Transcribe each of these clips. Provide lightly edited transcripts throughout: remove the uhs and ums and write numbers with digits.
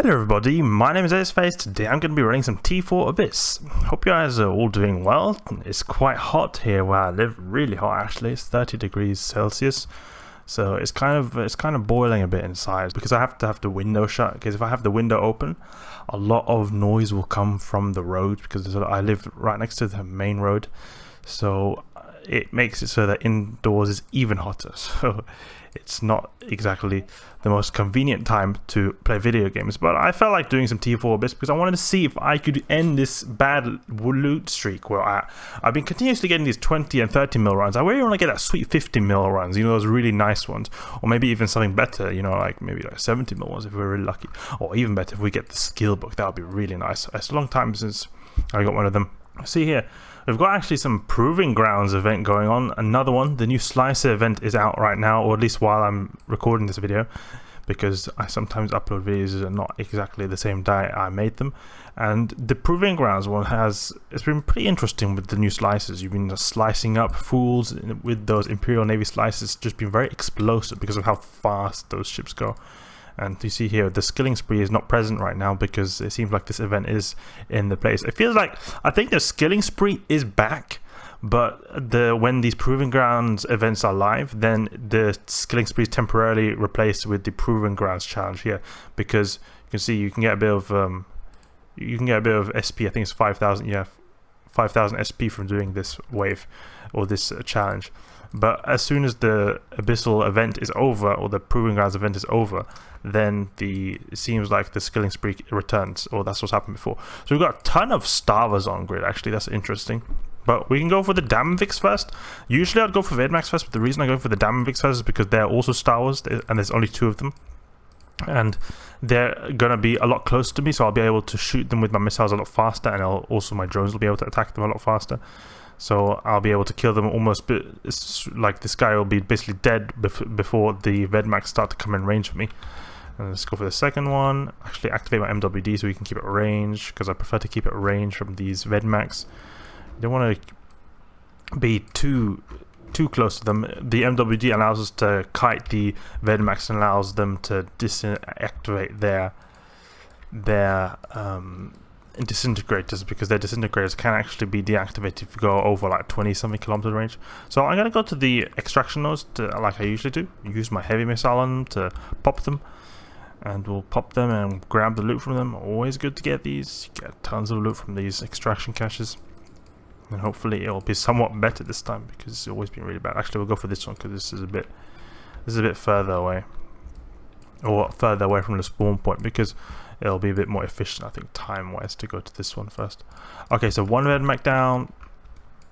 there everybody, my name is Aceface. Today I'm going to be running some T4 Abyss. Hope you guys are all doing well. It's quite hot here where I live, really hot actually. It's 30 degrees Celsius. So it's kind of boiling a bit inside because I have to have the window shut, because if I have the window open, a lot of noise will come from the road because I live right next to the main road. So it makes it so that indoors is even hotter. So it's not exactly the most convenient time to play video games, but I felt like doing some T4 Abyss because I wanted to see if I could end this bad loot streak where I've been continuously getting these 20 and 30 mil runs. I really want to get that sweet 50 mil runs, you know, those really nice ones, or maybe even something better, you know, like maybe like 70 mil ones if we're really lucky, or even better if we get the skill book. That would be really nice. It's a long time since I got one of them. See here, we've got actually some Proving Grounds event going on. Another one, the new Slicer event is out right now, or at least while I'm recording this video, because I sometimes upload videos that are not exactly the same day I made them. And the Proving Grounds one it's been pretty interesting with the new slices. You've been slicing up fools with those Imperial Navy slices, just been very explosive because of how fast those ships go. And you see here, the skilling spree is not present right now because it seems like this event is in the place. It feels like, I think the skilling spree is back, but when these Proving Grounds events are live, then the skilling spree is temporarily replaced with the Proving Grounds challenge here, because you can see you can get a bit of SP. I think it's 5,000. Yeah, 5,000 SP from doing this wave or this challenge. But as soon as the Abyssal event is over, or the Proving Grounds event is over, then it seems like the skilling spree returns, or that's what's happened before. So we've got a ton of Starvers on grid, actually. That's interesting. But we can go for the Damavix first. Usually I'd go for Vedmax first, but the reason I go for the Damavix first is because they're also Starvers, and there's only 2 of them. And they're going to be a lot closer to me, so I'll be able to shoot them with my missiles a lot faster, and also my drones will be able to attack them a lot faster. So I'll be able to kill them almost, like this guy will be basically dead before the Vedmax start to come in range for me. And let's go for the second one. Actually activate my MWD so we can keep it range, because I prefer to keep it range from these Vedmax. You don't want to be too close to them. The MWD allows us to kite the Vedmax and allows them to deactivate their disintegrators, because their disintegrators can actually be deactivated if you go over like 20-something kilometer range. So I'm going to go to the extraction nodes like I usually do, use my heavy missile on them to pop them, and we'll pop them and grab the loot from them. Always good to get these. You get tons of loot from these extraction caches, and hopefully it will be somewhat better this time, because it's always been really bad. Actually, we'll go for this one because this is a bit further away, or further away from the spawn point, because it'll be a bit more efficient, I think, time-wise, to go to this one first. Okay, so one Vedmax down,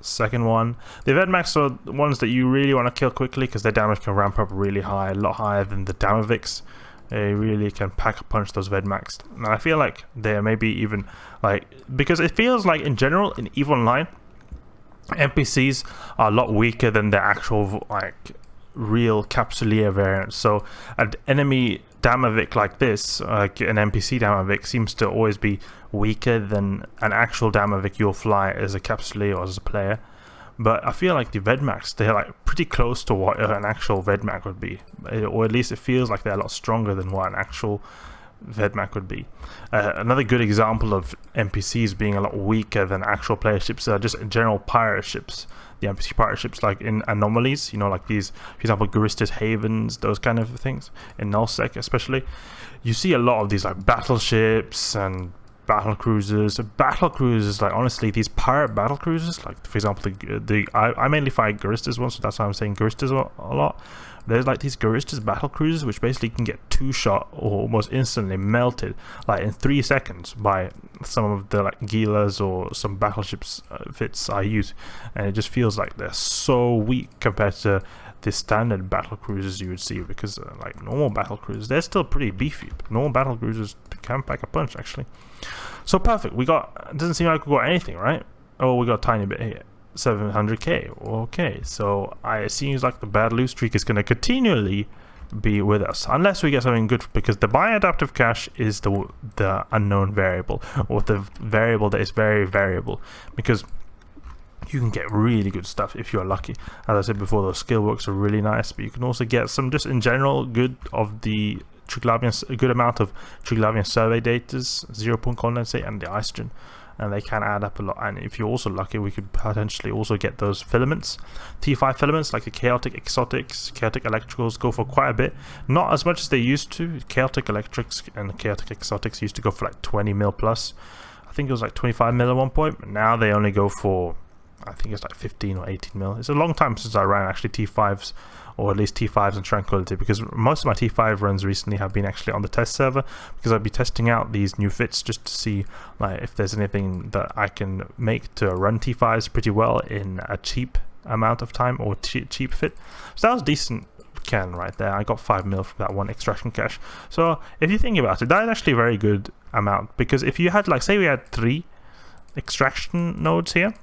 second one. The Vedmax are the ones that you really want to kill quickly because their damage can ramp up really high, a lot higher than the Damavix. They really can pack a punch, those Vedmax. And I feel like they're maybe even, like, because it feels like in general, in EVE Online, NPCs are a lot weaker than their actual, like, real Capsuleer variants. So an enemy Damavik like this, like an NPC Damavik, seems to always be weaker than an actual Damavik you'll fly as a Capsuleer or as a player. But I feel like the Vedmax, they're like pretty close to what an actual Vedmax would be, or at least it feels like they're a lot stronger than what an actual Vedmax would be. Another good example of NPCs being a lot weaker than actual player ships are just general pirate ships. The NPC pirate ships, like in anomalies, you know, like these, for example, Garista's Havens, those kind of things, in nullsec especially. You see a lot of these like battleships and battle cruisers. Battle cruisers, like honestly, these pirate battle cruisers, like for example, I mainly fight Garistas ones, so that's why I'm saying Garistas a lot. There's like these Garistas battle cruisers which basically can get 2-shot or almost instantly melted like in 3 seconds by some of the like Gilas or some battleships fits I use, and it just feels like they're so weak compared to the standard battle cruisers you would see, because like normal battle cruisers, they're still pretty beefy, but normal battle cruisers can pack a punch actually. So perfect, it doesn't seem like we got anything, right? Oh, we got a tiny bit here. 700k. Okay, so it seems like the bad loot streak is going to continually be with us unless we get something good, because the bi-adaptive cache is the unknown variable, or the variable that is very variable, because you can get really good stuff if you're lucky. As I said before, those skill works are really nice, but you can also get some just in general good of the a good amount of Triglavian survey datas, 0-point condensate, and the isogen, and they can add up a lot. And if you're also lucky, we could potentially also get those filaments, T5 filaments, like the chaotic exotics, chaotic electricals go for quite a bit, not as much as they used to. Chaotic electrics and chaotic exotics used to go for like 20 mil plus. I think it was like 25 mil at one point, but now they only go for, I think it's like 15 or 18 mil. It's a long time since I ran actually T5s, or at least T5s and Tranquility, because most of my T5 runs recently have been actually on the test server, because I'll be testing out these new fits just to see like if there's anything that I can make to run T5s pretty well in a cheap amount of time, or cheap fit. So that was decent can right there. I got 5 mil from that one extraction cache. So if you think about it, that is actually a very good amount, because if you had, like, say we had 3 extraction nodes here,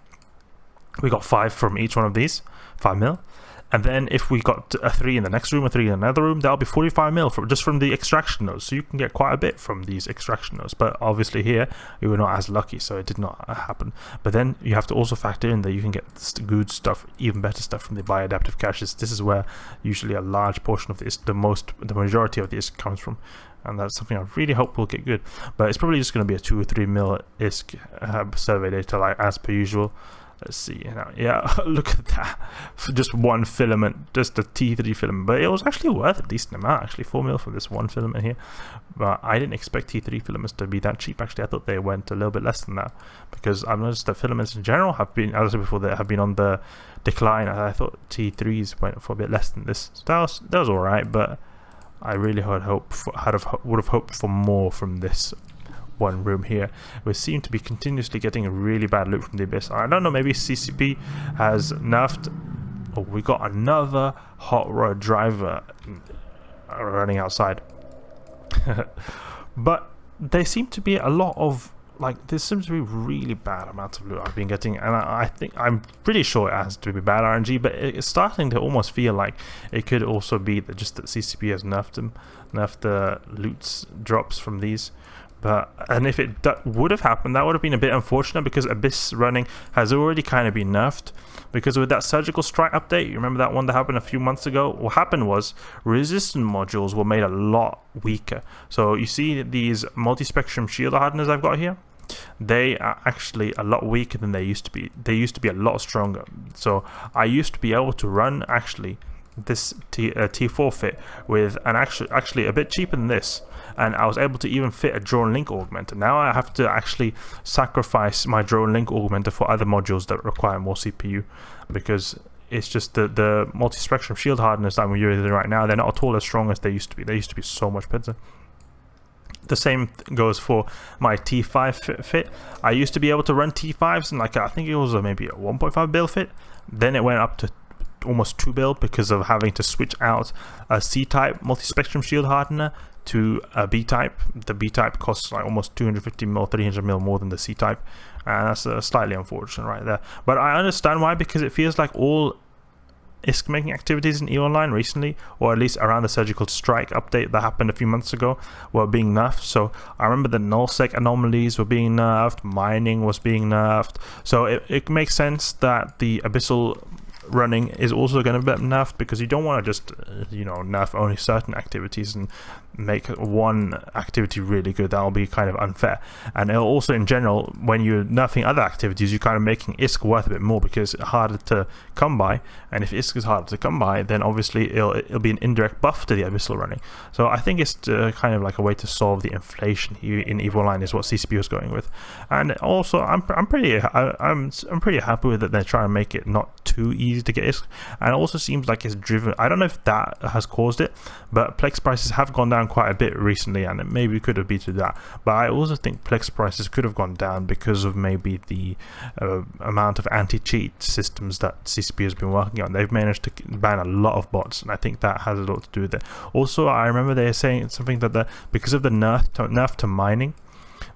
we got 5 from each one of these, 5 mil. And then if we got a 3 in the next room, a 3 in another room, that'll be 45 mil just from the extraction nodes. So you can get quite a bit from these extraction nodes. But obviously here, we were not as lucky, so it did not happen. But then you have to also factor in that you can get good stuff, even better stuff from the bioadaptive caches. This is where usually a large portion of this, the majority of this comes from. And that's something I really hope will get good. But it's probably just going to be a 2 or 3 mil ISK survey data, like as per usual. Let's see, yeah, look at that, for just one filament, just a T3 filament, but it was actually worth a decent amount, actually, 4 mil for this one filament here. But I didn't expect T3 filaments to be that cheap. Actually, I thought they went a little bit less than that, because I've noticed that filaments in general have been, as I said before, they have been on the decline. I thought T3s went for a bit less than this, so that was alright, but I really would have hoped for more from this one room here. We seem to be continuously getting a really bad loot from the Abyss. I don't know, maybe CCP has nerfed. Oh, we got another hot rod driver running outside. But there seem to be a lot of, like, there seems to be really bad amounts of loot I've been getting, and I think, I'm pretty sure it has to be bad RNG, but it's starting to almost feel like it could also be that just that CCP has nerfed the loot drops from these. And if it would have happened, that would have been a bit unfortunate, because Abyss running has already kind of been nerfed. Because with that surgical strike update, you remember that one that happened a few months ago? What happened was resistant modules were made a lot weaker. So you see these multispectrum shield hardeners I've got here? They are actually a lot weaker than they used to be. They used to be a lot stronger. So I used to be able to run actually this T4 fit with an actually a bit cheaper than this, and I was able to even fit a drone link augmenter. Now I have to actually sacrifice my drone link augmenter for other modules that require more CPU, because it's just the multi-spectrum shield hardeners that I'm using right now, they're not at all as strong as they used to be. They used to be so much better. The same goes for my T5 fit. I used to be able to run T5s, and like I think it was maybe a 1.5 bill fit. Then it went up to almost 2 bill because of having to switch out a C-type multispectrum shield hardener to a B-type. The B-type costs like almost 250 mil, 300 mil more than the C-type, and that's slightly unfortunate right there. But I understand why, because it feels like all ISK making activities in EVE Online recently, or at least around the surgical strike update that happened a few months ago, were being nerfed. So I remember the nullsec anomalies were being nerfed, mining was being nerfed, so it makes sense that the Abyssal running is also going to be nerfed, because you don't want to just nerf only certain activities and make one activity really good. That'll be kind of unfair. And it'll also, in general, when you're nerfing other activities, you're kind of making ISK worth a bit more, because it's harder to come by, and if ISK is harder to come by, then obviously it'll be an indirect buff to the Abyssal running. So I think it's kind of like a way to solve the inflation here in EVE Online is what CCP is going with. And also I'm pretty happy with it. They're trying to make it not too easy to get ISK, and it also seems like it's driven, I don't know if that has caused it, but Plex prices have gone down quite a bit recently, and it maybe could have been to that. But I also think Plex prices could have gone down because of maybe the amount of anti-cheat systems that CCP has been working on. They've managed to ban a lot of bots, and I think that has a lot to do with it. Also, I remember they were saying something that because of the nerf to mining,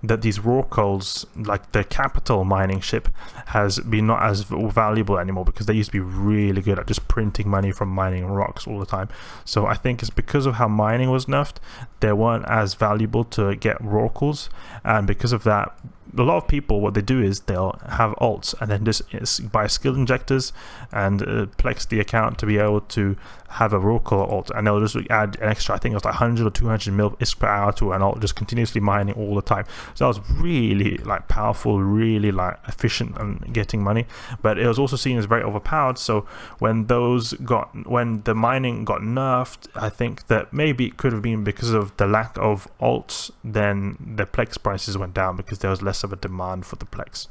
that these raw coals, like the capital mining ship, has been not as valuable anymore, because they used to be really good at just printing money from mining rocks all the time. So I think it's because of how mining was nerfed, they weren't as valuable to get raw coals, and because of that, a lot of people, what they do is they'll have alts and then just buy skill injectors and plex the account to be able to have a roll call alt, and they'll just add an extra, I think it was like 100 or 200 mil ISK per hour to an alt, just continuously mining all the time. So that was really like powerful, really like efficient and getting money, but it was also seen as very overpowered. So when the mining got nerfed, I think that maybe it could have been because of the lack of alts, then the plex prices went down because there was less of a demand for the plex.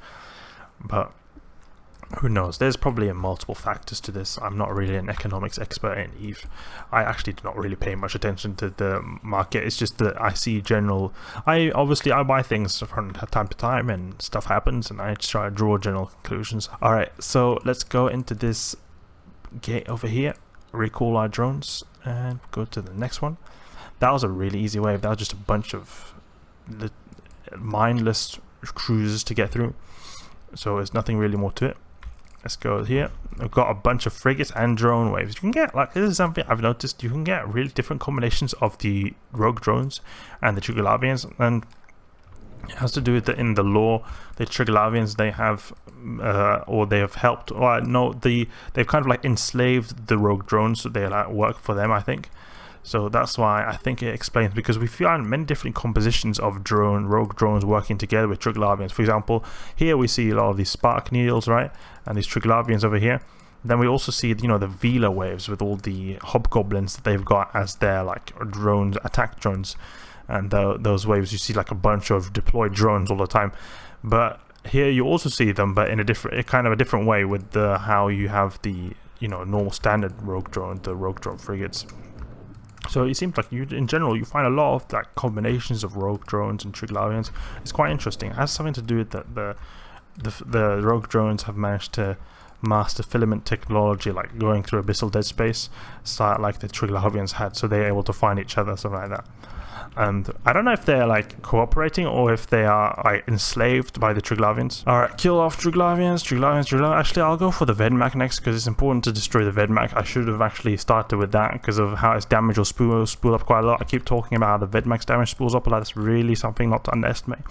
But who knows? There's probably multiple factors to this. I'm not really an economics expert in ETH. I actually do not really pay much attention to the market. It's just that I see general. I buy things from time to time, and stuff happens, and I try to draw general conclusions. All right, so let's go into this gate over here. Recall our drones and go to the next one. That was a really easy wave. That was just a bunch of mindless cruises to get through. So there's nothing really more to it. Let's go here. I've got a bunch of frigates and drone waves. You can get, like, this is something I've noticed, you can get really different combinations of the rogue drones and the Triglavians, and it has to do with that in the lore, the Triglavians, they have, or they have helped, or no, they've kind of like enslaved the rogue drones, so they like work for them, I think. So that's why I think it explains, because we find many different compositions of rogue drones working together with Triglavians. For example, here we see a lot of these spark needles, right, and these Triglavians over here. Then we also see, you know, the Vila waves with all the hobgoblins that they've got as their like drones, attack drones, and those waves you see like a bunch of deployed drones all the time. But here you also see them, but in a different way, with how you have the, you know, normal standard rogue drone, the rogue drone frigates. So it seems like in general you find a lot of like combinations of rogue drones and Triglavians. It's quite interesting. It has something to do with that the rogue drones have managed to master filament technology, like going through abyssal dead space, start like the Triglavians had, so they're able to find each other, something like that. And I don't know if they're like cooperating or if they are like enslaved by the Triglavians. Alright, kill off Triglavians. Actually, I'll go for the Vedmak next because it's important to destroy the Vedmak. I should have actually started with that because of how its damage will spool up quite a lot. I keep talking about how the Vedmak's damage spools up, but that's really something not to underestimate.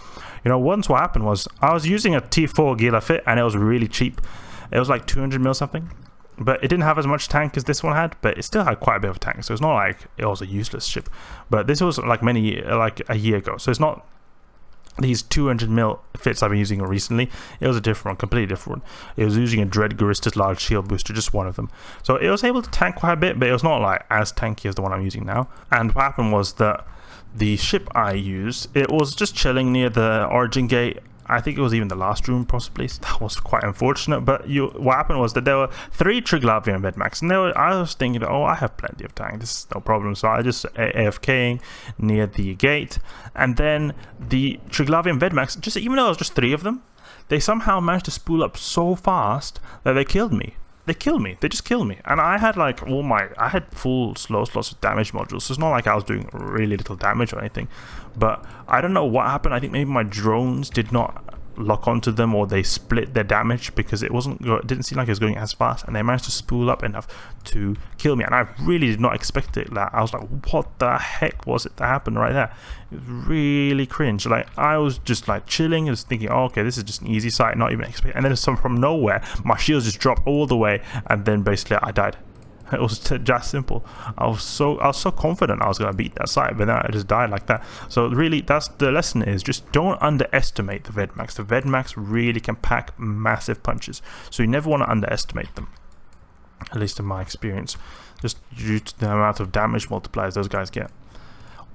You know, once what happened was I was using a T4 Gila fit and it was really cheap. It was like 200 mil something. But it didn't have as much tank as this one had, but it still had quite a bit of tank, so it's not like it was a useless ship. But this was like like a year ago, so it's not these 200 mil fits I've been using recently. It was a different one, completely different one. It was using a Dread Garista's large shield booster, just one of them. So it was able to tank quite a bit, but it was not like as tanky as the one I'm using now. And what happened was that the ship I used, it was just chilling near the origin gate. I think it was even the last room, possibly. That was quite unfortunate. But what happened was that there were 3 Triglavian Vedmaks, and I was thinking, oh, I have plenty of tank. This is no problem. So I just AFKing near the gate, and then the Triglavian Vedmaks, just even though it was just 3 of them, they somehow managed to spool up so fast that they killed me. They just killed me, and I had like I had full slow slots of damage modules, so it's not like I was doing really little damage or anything. But I don't know what happened. I think maybe my drones did not lock onto them, or they split their damage, because it didn't seem like it was going as fast, and they managed to spool up enough to kill me. And I really did not expect it. Like, I was like, what the heck was it that happened right there? It was really cringe. Like, I was just like chilling, just thinking, oh, okay, this is just an easy sight, not even expecting. And then from nowhere, my shields just dropped all the way, and then basically I died. It was just simple. I was so confident I was going to beat that site, but then I just died like that. So really, that's the lesson, is just don't underestimate the Vedmaks. The Vedmaks really can pack massive punches, so you never want to underestimate them, at least in my experience, just due to the amount of damage multipliers those guys get.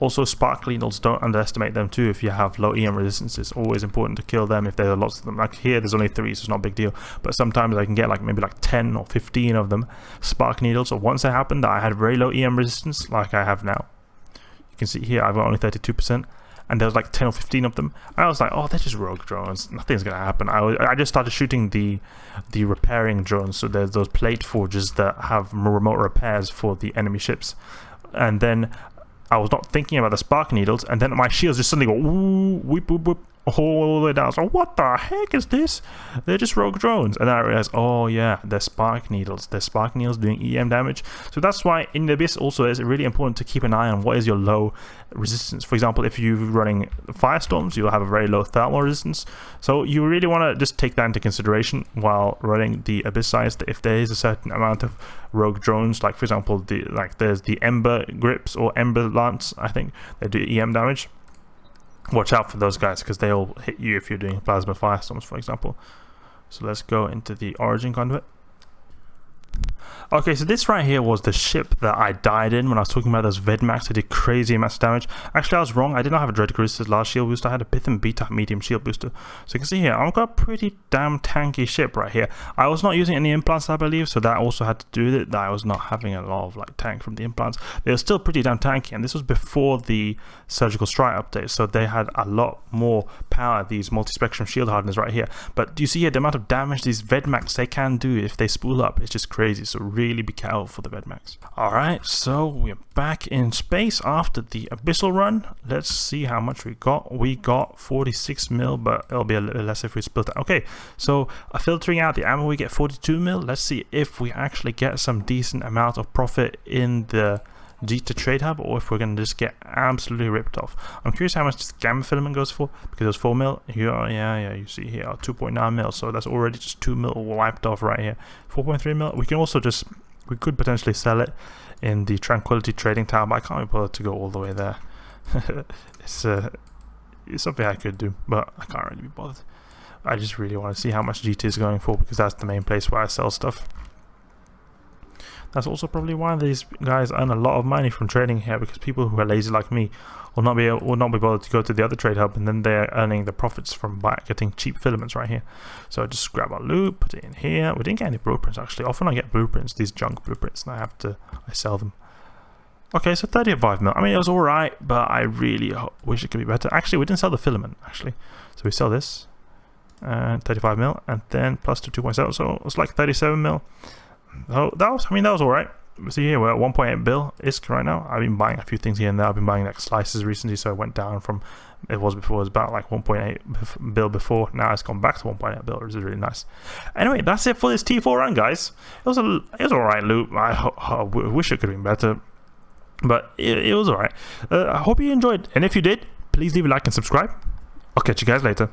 Also, spark needles, don't underestimate them too. If you have low EM resistance, it's always important to kill them if there are lots of them. Like here, there's only 3, so it's not a big deal. But sometimes I can get like maybe like 10 or 15 of them, spark needles. So once it happened that I had very low EM resistance, like I have now, you can see here I've got only 32%, and there was like 10 or 15 of them. And I was like, oh, they're just rogue drones. Nothing's gonna happen. I just started shooting the repairing drones. So there's those plate forges that have remote repairs for the enemy ships, and then I was not thinking about the spark needles, and then my shields just suddenly go, ooh, whip, whip, whip. all the way down. So what the heck is this? They're just rogue drones. And then I realized, oh yeah, they're spark needles. They're spark needles doing EM damage. So that's why in the Abyss also it's really important to keep an eye on what is your low resistance. For example, if you're running firestorms, you'll have a very low thermal resistance. So you really want to just take that into consideration while running the Abyss size. If there is a certain amount of rogue drones, like for example, there's the Ember Grips or Ember Lance, I think they do EM damage. Watch out for those guys because they'll hit you if you're doing plasma firestorms, for example. So let's go into the origin conduit. Okay, so this right here was the ship that I died in when I was talking about those Vedmax that did crazy amounts of damage. Actually, I was wrong. I did not have a Dread Cruiser's large shield booster. I had a Pithum Beta medium shield booster. So you can see here, I've got a pretty damn tanky ship right here. I was not using any implants, I believe, so that also had to do with it, that I was not having a lot of like tank from the implants. They were still pretty damn tanky, and this was before the Surgical Strike update, so they had a lot more power, these multi-spectrum shield hardeners right here. But do you see here the amount of damage these Vedmax they can do if they spool up? It's just crazy, so really be careful for the Vedmax. Alright, so we're back in space after the Abyssal run. Let's see how much we got. We got 46 mil, but it'll be a little less if we split that. Okay, so filtering out the ammo, we get 42 mil. Let's see if we actually get some decent amount of profit in the Gita trade hub, or if we're going to just get absolutely ripped off. I'm curious how much this gamma filament goes for, because it was 4 mil. Yeah, you see here 2.9 mil, so that's already just 2 mil wiped off right here. 4.3 mil. We can also just, we could potentially sell it in the Tranquility trading tab. I can't be bothered to go all the way there. It's something I could do, but I can't really be bothered. I just really want to see how much GT is going for, because that's the main place where I sell stuff. That's also probably why these guys earn a lot of money from trading here, because people who are lazy like me will not be bothered to go to the other trade hub, and then they're earning the profits from getting cheap filaments right here. So just grab our loot, put it in here. We didn't get any blueprints actually. Often I get blueprints, these junk blueprints, and I sell them. Okay, so 35 mil. I mean, it was alright, but I really wish it could be better. Actually, we didn't sell the filament actually, so we sell this and 35 mil, and then plus to 2.7, so it was like 37 mil. So that was alright. See here, we're at 1.8 bill ISK right now. I've been buying a few things here and there. I've been buying like slices recently, so it went down from, it was about like 1.8 bill before. Now it's gone back to 1.8 bill, which is really nice. Anyway, that's it for this T4 run, guys. It was alright loot. I wish it could have been better, but it was alright. I hope you enjoyed, and if you did, please leave a like and subscribe. I'll catch you guys later.